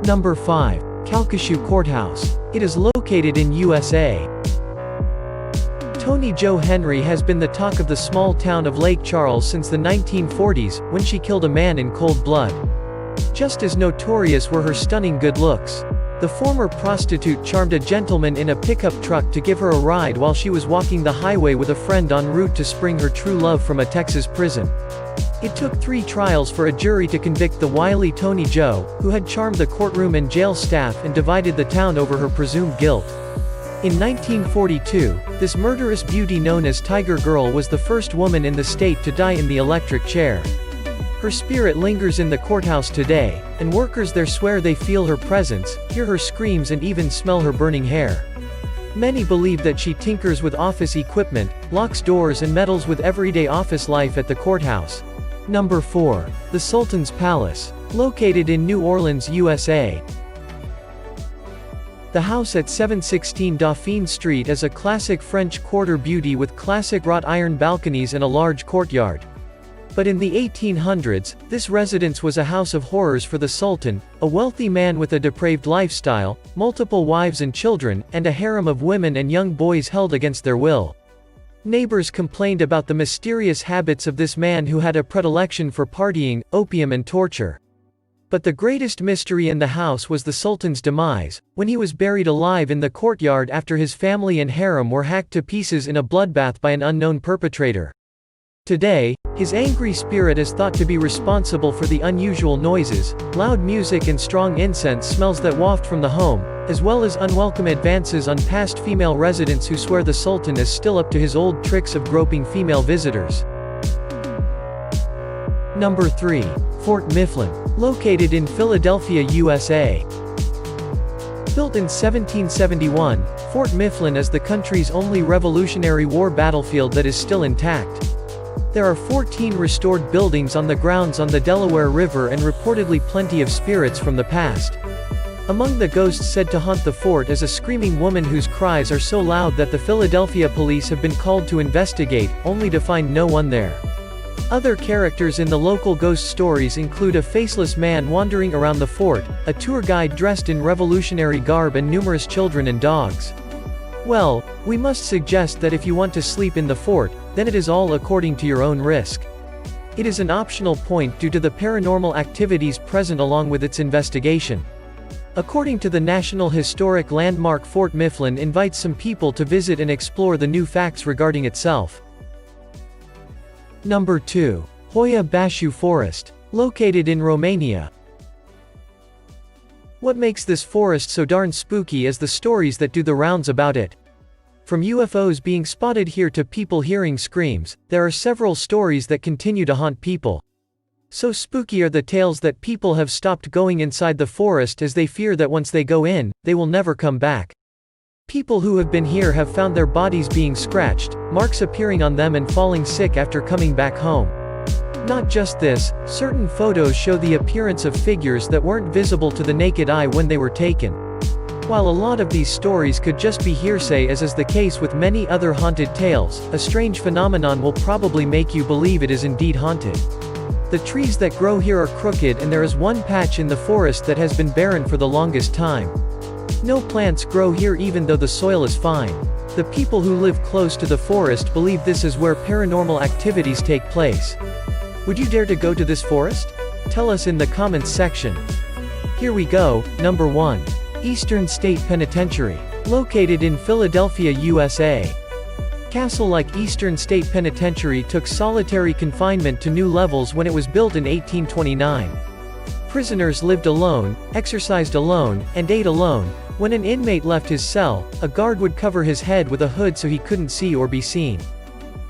Number 5. Calcasieu Courthouse. It is located in USA. Toni Jo Henry has been the talk of the small town of Lake Charles since the 1940s, when she killed a man in cold blood. Just as notorious were her stunning good looks. The former prostitute charmed a gentleman in a pickup truck to give her a ride while she was walking the highway with a friend en route to spring her true love from a Texas prison. It took 3 trials for a jury to convict the wily Toni Jo, who had charmed the courtroom and jail staff and divided the town over her presumed guilt. In 1942, this murderous beauty known as Tiger Girl was the first woman in the state to die in the electric chair. Her spirit lingers in the courthouse today, and workers there swear they feel her presence, hear her screams and even smell her burning hair. Many believe that she tinkers with office equipment, locks doors and meddles with everyday office life at the courthouse. Number 4. The Sultan's Palace. Located in New Orleans, USA. The house at 716 Dauphine Street is a classic French Quarter beauty with classic wrought iron balconies and a large courtyard. But in the 1800s, this residence was a house of horrors for the Sultan, a wealthy man with a depraved lifestyle, multiple wives and children, and a harem of women and young boys held against their will. Neighbors complained about the mysterious habits of this man who had a predilection for partying, opium and torture. But the greatest mystery in the house was the Sultan's demise, when he was buried alive in the courtyard after his family and harem were hacked to pieces in a bloodbath by an unknown perpetrator. Today, his angry spirit is thought to be responsible for the unusual noises, loud music and strong incense smells that waft from the home, as well as unwelcome advances on past female residents who swear the Sultan is still up to his old tricks of groping female visitors. Number 3. Fort Mifflin. Located in Philadelphia, USA. Built in 1771, Fort Mifflin is the country's only Revolutionary War battlefield that is still intact. There are 14 restored buildings on the grounds on the Delaware River and reportedly plenty of spirits from the past. Among the ghosts said to haunt the fort is a screaming woman whose cries are so loud that the Philadelphia police have been called to investigate, only to find no one there. Other characters in the local ghost stories include a faceless man wandering around the fort, a tour guide dressed in revolutionary garb and numerous children and dogs. Well, we must suggest that if you want to sleep in the fort, then it is all according to your own risk. It is an optional point due to the paranormal activities present along with its investigation. According to the National Historic Landmark, Fort Mifflin invites some people to visit and explore the new facts regarding itself. Number 2. Hoia Baciu Forest. Located in Romania. What makes this forest so darn spooky is the stories that do the rounds about it. From UFOs being spotted here to people hearing screams, there are several stories that continue to haunt people. So spooky are the tales that people have stopped going inside the forest as they fear that once they go in, they will never come back. People who have been here have found their bodies being scratched, marks appearing on them and falling sick after coming back home. Not just this, certain photos show the appearance of figures that weren't visible to the naked eye when they were taken. While a lot of these stories could just be hearsay, as is the case with many other haunted tales, a strange phenomenon will probably make you believe it is indeed haunted. The trees that grow here are crooked and there is one patch in the forest that has been barren for the longest time. No plants grow here even though the soil is fine. The people who live close to the forest believe this is where paranormal activities take place. Would you dare to go to this forest? Tell us in the comments section. Here we go. Number 1. Eastern State Penitentiary. Located in Philadelphia, USA. Castle-like Eastern State Penitentiary took solitary confinement to new levels when it was built in 1829. Prisoners lived alone, exercised alone, and ate alone. When an inmate left his cell, a guard would cover his head with a hood so he couldn't see or be seen.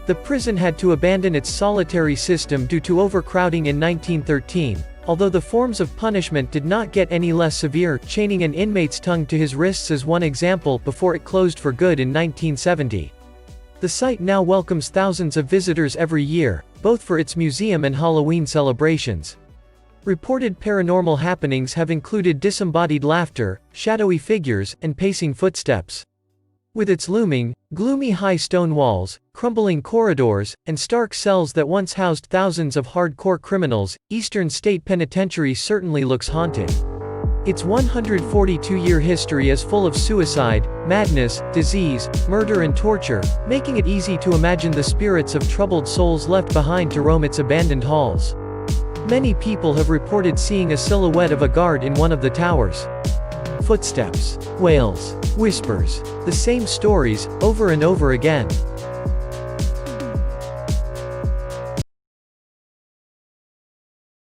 The prison had to abandon its solitary system due to overcrowding in 1913, although the forms of punishment did not get any less severe, chaining an inmate's tongue to his wrists as one example, before it closed for good in 1970. The site now welcomes thousands of visitors every year, both for its museum and Halloween celebrations. Reported paranormal happenings have included disembodied laughter, shadowy figures, and pacing footsteps. With its looming, gloomy high stone walls, crumbling corridors, and stark cells that once housed thousands of hardcore criminals, Eastern State Penitentiary certainly looks haunted. Its 142-year history is full of suicide, madness, disease, murder and torture, making it easy to imagine the spirits of troubled souls left behind to roam its abandoned halls. Many people have reported seeing a silhouette of a guard in one of the towers. Footsteps, wails, whispers, the same stories, over and over again.